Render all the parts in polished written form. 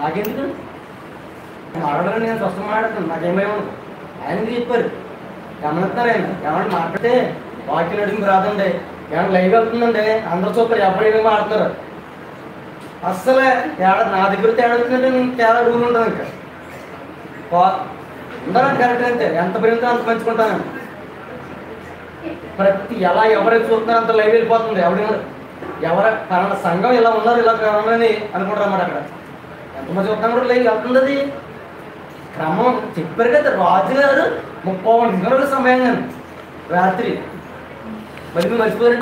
నాకెందుకు మాట్లాడాలి, నేను స్వస్థం మాట్లాడుతాను, నాకేమేమను ఆయనకి చెప్పారు. గమనిస్తారు ఆయన ఏమన్నా మాట్లాడితే వాక్యం నడుము రాదండి, ఏమన్నా లైవ్ వెళ్తుందండి అందరూ చూస్తారు, ఎప్పుడేమో మాట్లాడుతున్నారు. అస్సలే తేడా నా దగ్గర తేడా వచ్చిందంటే నేను తేడా రూల్ ఉంటుంది. ఇంకా ఉండాలంటే కరెక్ట్ అంతే, ఎంత ప్రేమతో అంత పంచుకుంటాను. ప్రతి ఎలా ఎవరైతే చూస్తున్నారో అంత లైవ్ వెళ్ళిపోతుంది. ఎవరు పలానా సంఘం ఇలా ఉన్నారు, ఇలా ఉన్నారని అనుకుంటారు అన్నమాట. అక్కడ ఎంతమంది చూస్తున్నాం కూడా లైవ్ వెళ్తుంది. అది క్రమం చెప్పారు కదా, రాజుగారు 30 నిమిషాల సమయం కానీ రాత్రి మరి మర్చిపోయారు.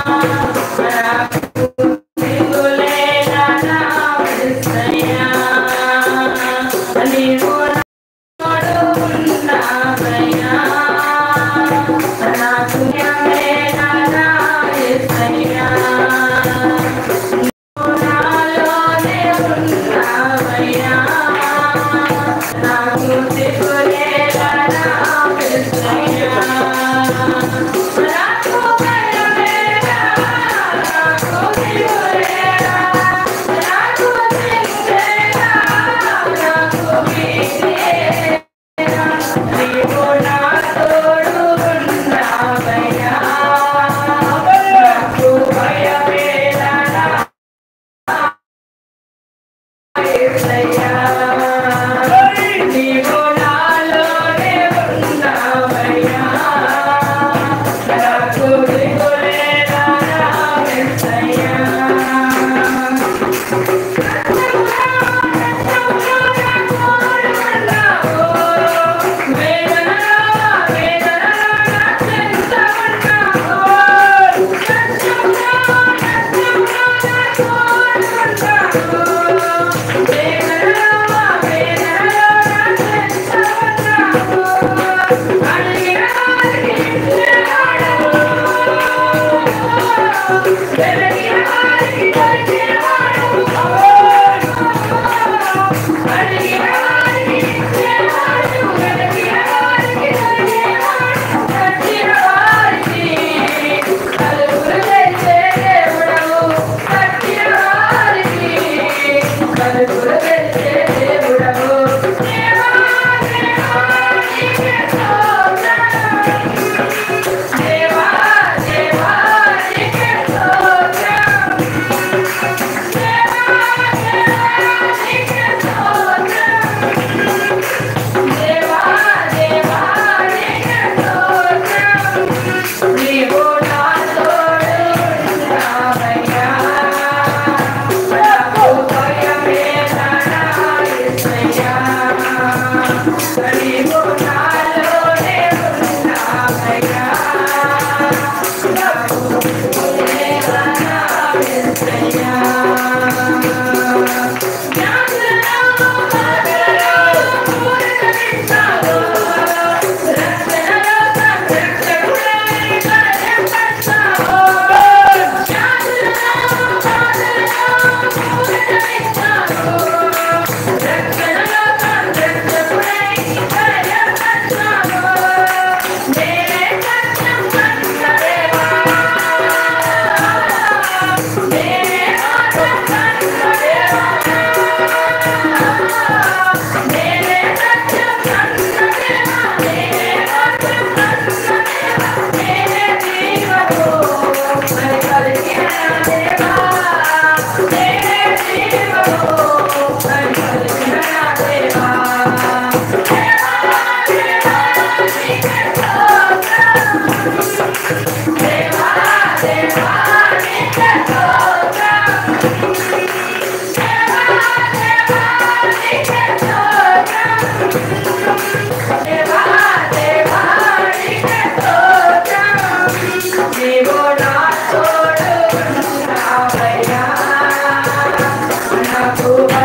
Oh